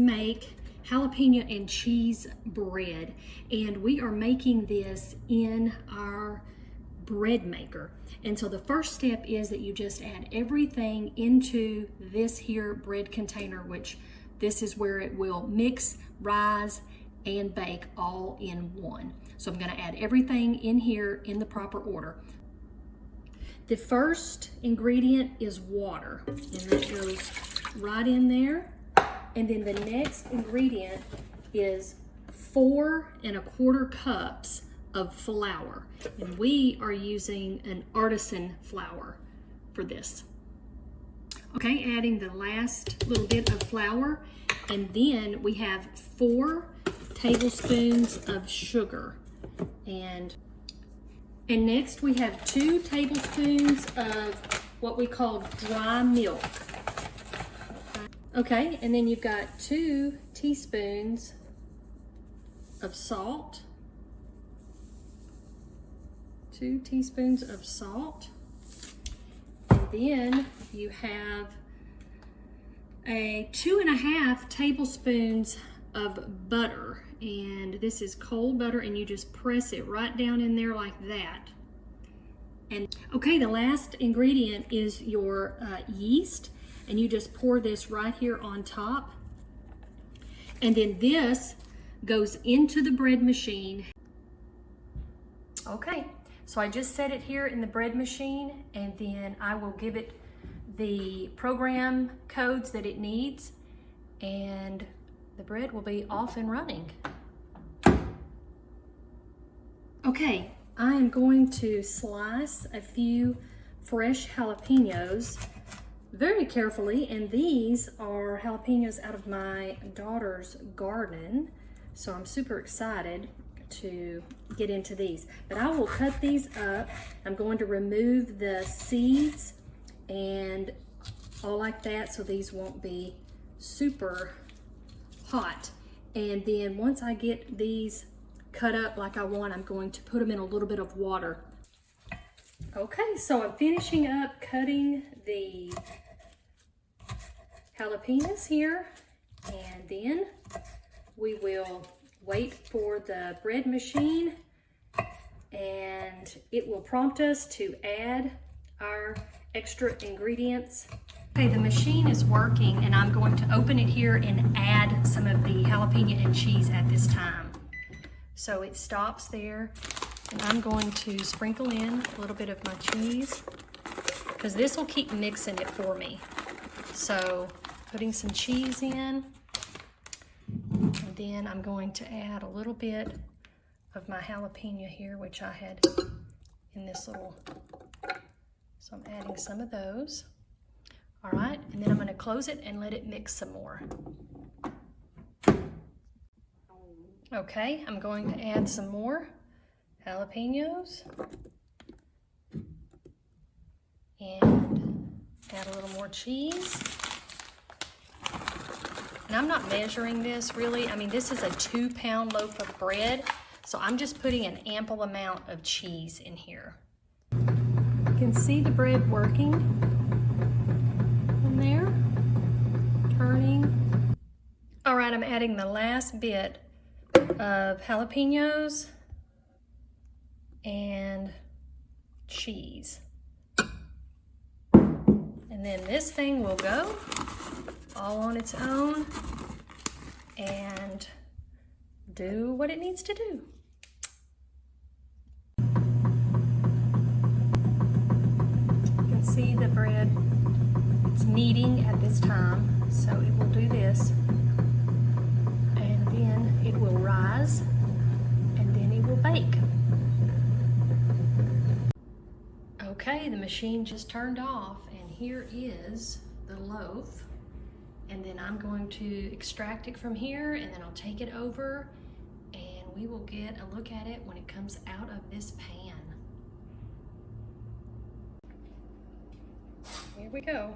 make jalapeno and cheese bread, and we are making this in our bread maker. And so the first step is that you just add everything into this here bread container, which this is where it will mix, rise, and bake all in one. So I'm going to add everything in here in the proper order. The first ingredient is water, and that goes right in there. And then the next ingredient is 4 1/4 cups of flour. And we are using an artisan flour for this. Okay, adding the last little bit of flour. And then we have 4 tablespoons of sugar. And next we have 2 tablespoons of what we call dry milk. Okay, and then you've got 2 teaspoons of salt. 2 teaspoons of salt. And then you have 2 1/2 tablespoons of butter. And this is cold butter, and you just press it right down in there like that. And okay, the last ingredient is your yeast, and you just pour this right here on top. And then this goes into the bread machine. Okay, so I just set it here in the bread machine, and then I will give it the program codes that it needs, and the bread will be off and running. Okay, I am going to slice a few fresh jalapenos very carefully, and these are jalapenos out of my daughter's garden, so I'm super excited to get into these. But I will cut these up. I'm going to remove the seeds and all like that, so these won't be super hot. And then once I get these cut up like I want, I'm going to put them in a little bit of water. Okay, so I'm finishing up cutting the jalapenos here, and then we will wait for the bread machine, and it will prompt us to add our extra ingredients. Okay, the machine is working, and I'm going to open it here and add some of the jalapeno and cheese at this time. So it stops there, and I'm going to sprinkle in a little bit of my cheese, because this will keep mixing it for me. So putting some cheese in, and then I'm going to add a little bit of my jalapeno here, which I had in this little, so I'm adding some of those. All right, and then I'm going to close it and let it mix some more. Okay, I'm going to add some more jalapenos and add a little more cheese. And I'm not measuring this really. I mean, this is a 2-pound loaf of bread, so I'm just putting an ample amount of cheese in here. You can see the bread working in there, turning. All right, I'm adding the last bit of jalapenos and cheese. And then this thing will go all on its own and do what it needs to do. You can see the bread, it's kneading at this time, so it will do this, and then it will rise, and then it will bake. Okay, the machine just turned off, and here is the loaf. And then I'm going to extract it from here, and then I'll take it over, and we will get a look at it when it comes out of this pan. Here we go.